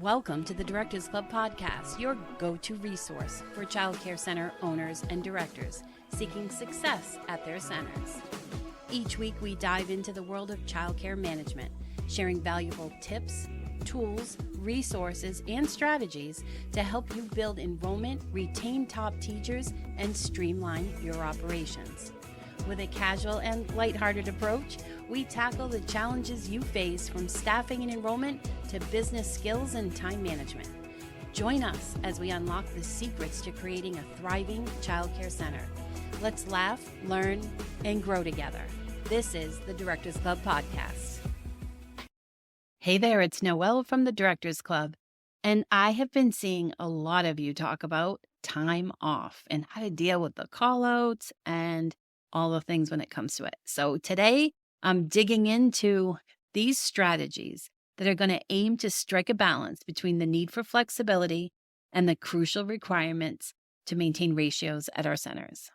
Welcome to the Directors Club podcast, your go-to resource for child care center owners and directors seeking success at their centers. Each week, we dive into the world of child care management, sharing valuable tips, tools, resources, and strategies to help you build enrollment, retain top teachers, and streamline your operations. With a casual and lighthearted approach, we tackle the challenges you face from staffing and enrollment to business skills and time management. Join us as we unlock the secrets to creating a thriving child care center. Let's laugh, learn, and grow together. This is the Directors Club podcast. Hey there, it's Noelle from the Directors Club, and I have been seeing a lot of you talk about time off and how to deal with the call-outs and all the things when it comes to it. So today, I'm digging into these strategies that are going to aim to strike a balance between the need for flexibility and the crucial requirements to maintain ratios at our centers.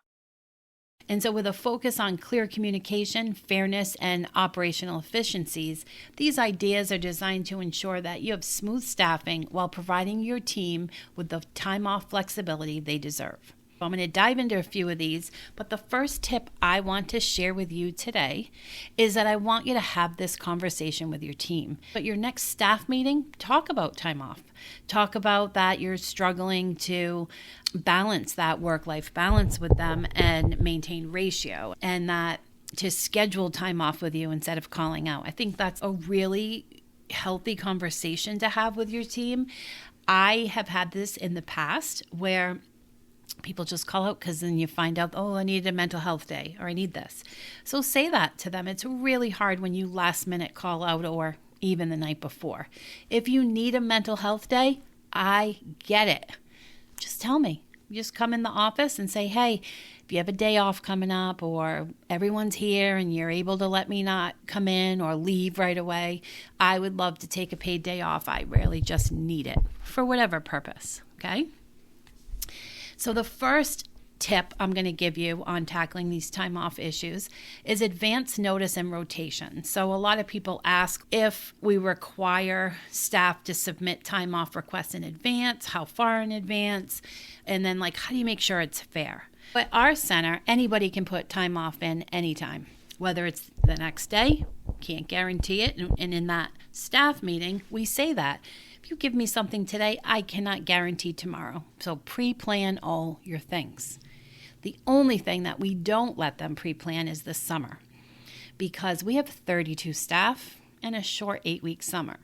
And so with a focus on clear communication, fairness, and operational efficiencies, these ideas are designed to ensure that you have smooth staffing while providing your team with the time off flexibility they deserve. I'm going to dive into a few of these, but the first tip I want to share with you today is that I want you to have this conversation with your team. At your next staff meeting, talk about time off. Talk about that you're struggling to balance that work-life balance with them and maintain ratio, and that to schedule time off with you instead of calling out. I think that's a really healthy conversation to have with your team. I have had this in the past where people just call out because then you find out, oh, I need a mental health day or I need this. So say that to them. It's really hard when you last minute call out or even the night before. If you need a mental health day, I get it. Just tell me. Just come in the office and say, hey, if you have a day off coming up or everyone's here and you're able to let me not come in or leave right away, I would love to take a paid day off. I really just need it for whatever purpose. Okay? So the first tip I'm going to give you on tackling these time off issues is advance notice and rotation. So a lot of people ask if we require staff to submit time off requests in advance, how far in advance, and then how do you make sure it's fair? But our center, anybody can put time off in anytime, whether it's the next day, can't guarantee it. And in that staff meeting, we say that. If you give me something today, I cannot guarantee tomorrow. So pre-plan all your things. The only thing that we don't let them pre-plan is the summer because we have 32 staff and a short 8-week summer.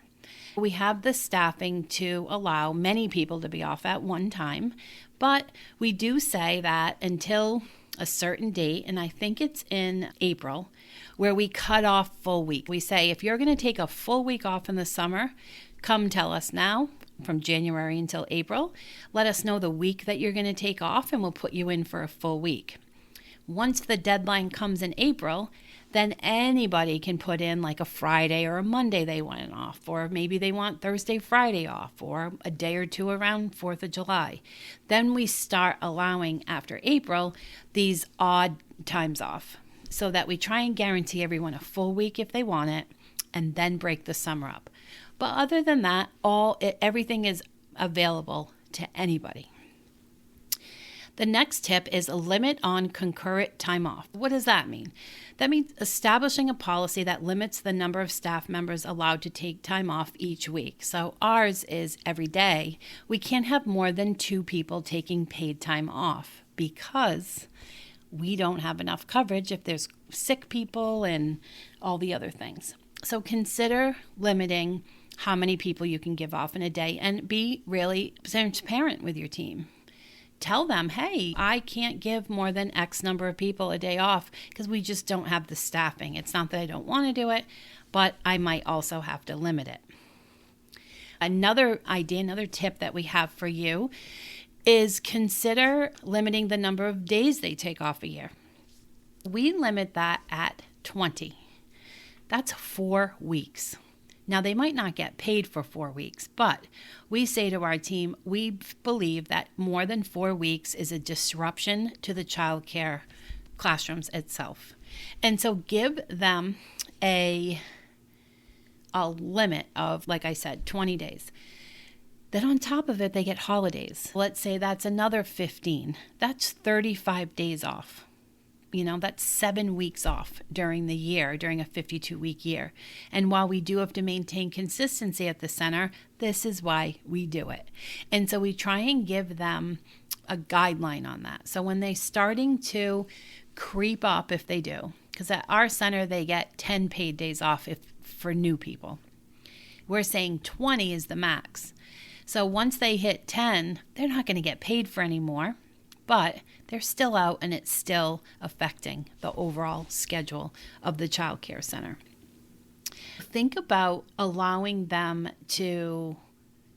We have the staffing to allow many people to be off at one time, but we do say that until a certain date, and I think it's in April, where we cut off full week. We say if you're going to take a full week off in the summer, come tell us now from January until April. Let us know the week that you're going to take off and we'll put you in for a full week. Once the deadline comes in April, then anybody can put in a Friday or a Monday they want off, or maybe they want Thursday, Friday off, or a day or two around 4th of July. Then we start allowing after April these odd times off so that we try and guarantee everyone a full week if they want it and then break the summer up. But other than that, everything is available to anybody. The next tip is a limit on concurrent time off. What does that mean? That means establishing a policy that limits the number of staff members allowed to take time off each week. So ours is every day. We can't have more than 2 people taking paid time off because we don't have enough coverage if there's sick people and all the other things. So consider limiting how many people you can give off in a day and be really transparent with your team. Tell them, hey, I can't give more than X number of people a day off because we just don't have the staffing. It's not that I don't want to do it, but I might also have to limit it. Another idea, another tip that we have for you is consider limiting the number of days they take off a year. We limit that at 20. That's 4 weeks. Now, they might not get paid for 4 weeks, but we say to our team, we believe that more than 4 weeks is a disruption to the child care classrooms itself. And so give them a limit of, like I said, 20 days. Then on top of it, they get holidays. Let's say that's another 15. That's 35 days off. That's 7 weeks off during the year, during a 52-week year. And while we do have to maintain consistency at the center, this is why we do it. And so we try and give them a guideline on that. So when they're starting to creep up, if they do, because at our center, they get 10 paid days off for new people. We're saying 20 is the max. So once they hit 10, they're not going to get paid for any more, but they're still out and it's still affecting the overall schedule of the child care center. Think about allowing them to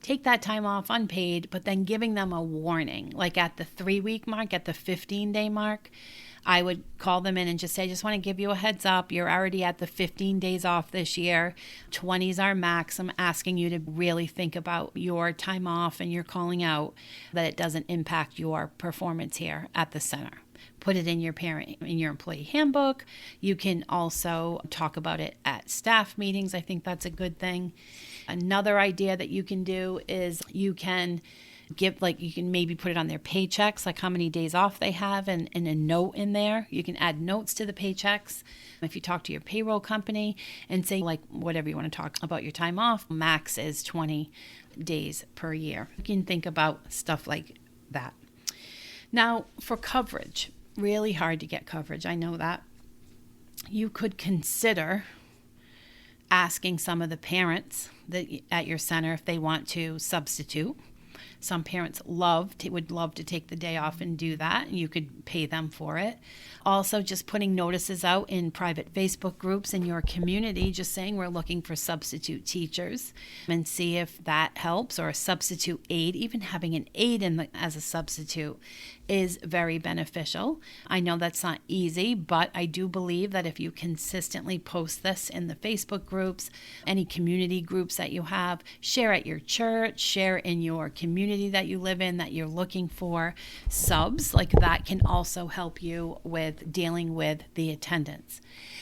take that time off unpaid, but then giving them a warning, like at the 3-week mark, at the 15-day mark. I would call them in and just say, I just want to give you a heads up. You're already at the 15 days off this year. 20 is our max. I'm asking you to really think about your time off and your calling out, that it doesn't impact your performance here at the center. Put it in your employee handbook. You can also talk about it at staff meetings. I think that's a good thing. Another idea that you can do is you can maybe put it on their paychecks, like how many days off they have, and a note in there. You can add notes to the paychecks. If you talk to your payroll company and say, like, whatever you want to talk about your time off, max is 20 days per year. You can think about stuff like that. Now, for coverage, really hard to get coverage. I know that. You could consider asking some of the parents at your center if they want to substitute. Some parents would love to take the day off and do that. You could pay them for it. Also, just putting notices out in private Facebook groups in your community, just saying we're looking for substitute teachers, and see if that helps, or a substitute aide. Even having an aide as a substitute is very beneficial. I know that's not easy, but I do believe that if you consistently post this in the Facebook groups, any community groups that you have, share at your church, share in your community that you live in, that you're looking for subs, like that can also help you with dealing with the attendance.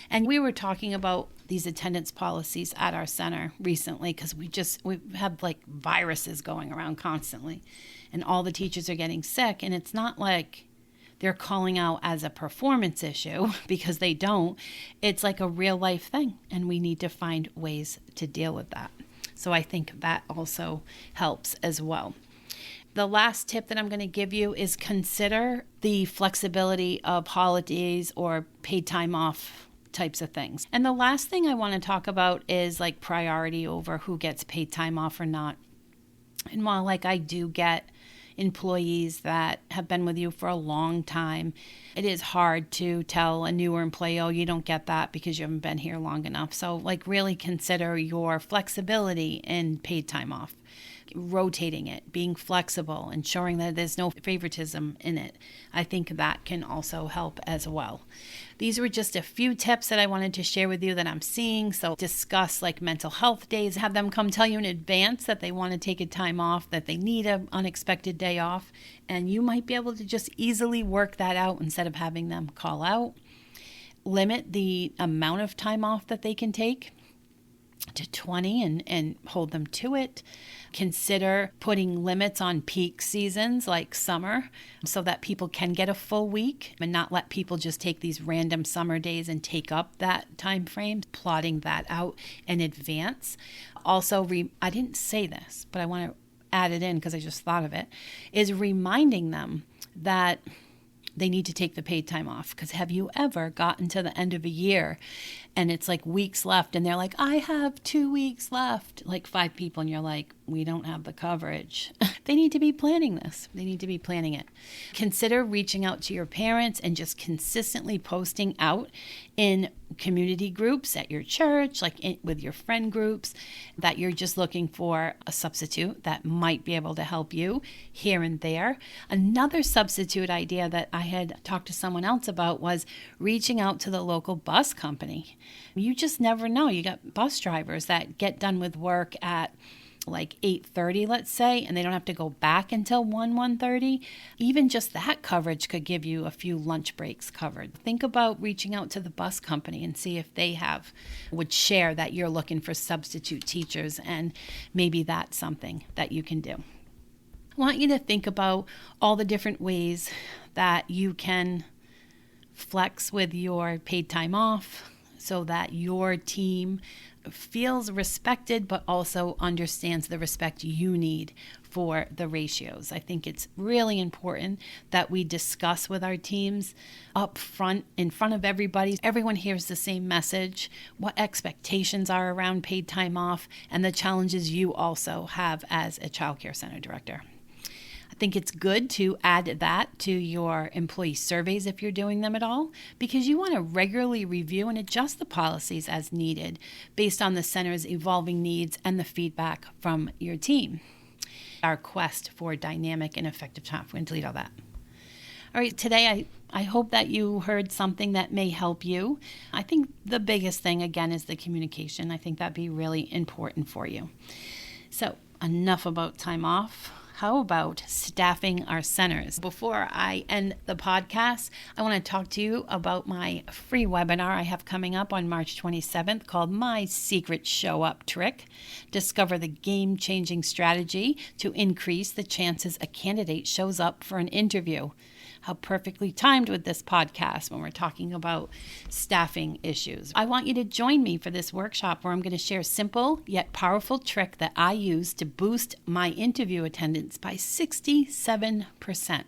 And we were talking about these attendance policies at our center recently, because we have like viruses going around constantly, and all the teachers are getting sick. And it's not like they're calling out as a performance issue, because they don't. It's like a real life thing, and we need to find ways to deal with that. So I think that also helps as well. The last tip that I'm going to give you is consider the flexibility of holidays or paid time off types of things. And the last thing I want to talk about is like priority over who gets paid time off or not. And while I do get employees that have been with you for a long time, it is hard to tell a newer employee, oh, you don't get that because you haven't been here long enough. So really consider your flexibility in paid time off. Rotating it, being flexible, ensuring that there's no favoritism in it. I think that can also help as well. These were just a few tips that I wanted to share with you that I'm seeing. So discuss mental health days, have them come tell you in advance that they want to take a time off, that they need an unexpected day off, and you might be able to just easily work that out instead of having them call out. Limit the amount of time off that they can take to 20 and hold them to it. Consider putting limits on peak seasons like summer so that people can get a full week, and not let people just take these random summer days and take up that time frame. Plotting that out in advance. Also, I didn't say this, but I want to add it in because I just thought of it, is reminding them that they need to take the paid time off. Because have you ever gotten to the end of a year and it's weeks left and they're like, I have 2 weeks left, 5 people, and you're like, we don't have the coverage. They need to be planning this. They need to be planning it. Consider reaching out to your parents and just consistently posting out in community groups at your church, with your friend groups, that you're just looking for a substitute that might be able to help you here and there. Another substitute idea that I had talked to someone else about was reaching out to the local bus company. You just never know. You got bus drivers that get done with work at like 8:30, let's say, and they don't have to go back until 1:30, even just that coverage could give you a few lunch breaks covered. Think about reaching out to the bus company and see if they would share that you're looking for substitute teachers, and maybe that's something that you can do. I want you to think about all the different ways that you can flex with your paid time off so that your team feels respected, but also understands the respect you need for the ratios. I think it's really important that we discuss with our teams up front, in front of everybody. Everyone hears the same message, what expectations are around paid time off, and the challenges you also have as a child care center director. I think it's good to add that to your employee surveys if you're doing them at all, because you want to regularly review and adjust the policies as needed based on the center's evolving needs and the feedback from your team. Our quest for dynamic and effective time. We're going to delete all that. All right, today I hope that you heard something that may help you. I think the biggest thing, again, is the communication. I think that'd be really important for you. So enough about time off. How about staffing our centers? Before I end the podcast, I want to talk to you about my free webinar I have coming up on March 27th called My Secret Show Up Trick. Discover the game-changing strategy to increase the chances a candidate shows up for an interview. How perfectly timed with this podcast when we're talking about staffing issues. I want you to join me for this workshop where I'm going to share a simple yet powerful trick that I use to boost my interview attendance by 67%.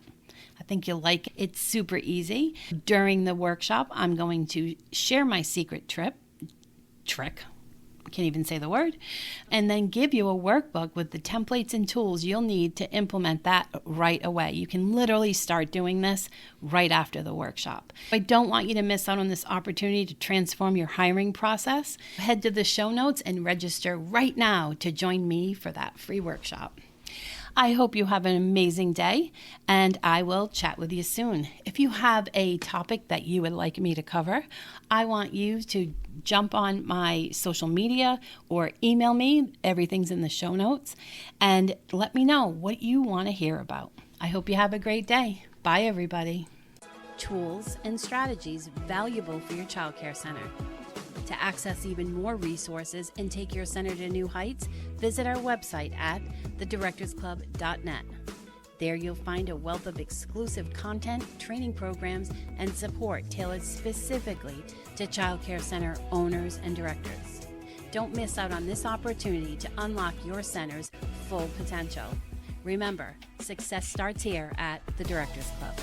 I think you'll like it. It's super easy. During the workshop, I'm going to share my secret trick. Can't even say the word, and then give you a workbook with the templates and tools you'll need to implement that right away. You can literally start doing this right after the workshop. I don't want you to miss out on this opportunity to transform your hiring process. Head to the show notes and register right now to join me for that free workshop. I hope you have an amazing day, and I will chat with you soon. If you have a topic that you would like me to cover, I want you to jump on my social media or email me. Everything's in the show notes, and let me know what you want to hear about. I hope you have a great day. Bye, everybody. Tools and strategies valuable for your child care center. To access even more resources and take your center to new heights, visit our website at thedirectorsclub.net. There you'll find a wealth of exclusive content, training programs, and support tailored specifically to child care center owners and directors. Don't miss out on this opportunity to unlock your center's full potential. Remember, success starts here at the Directors Club.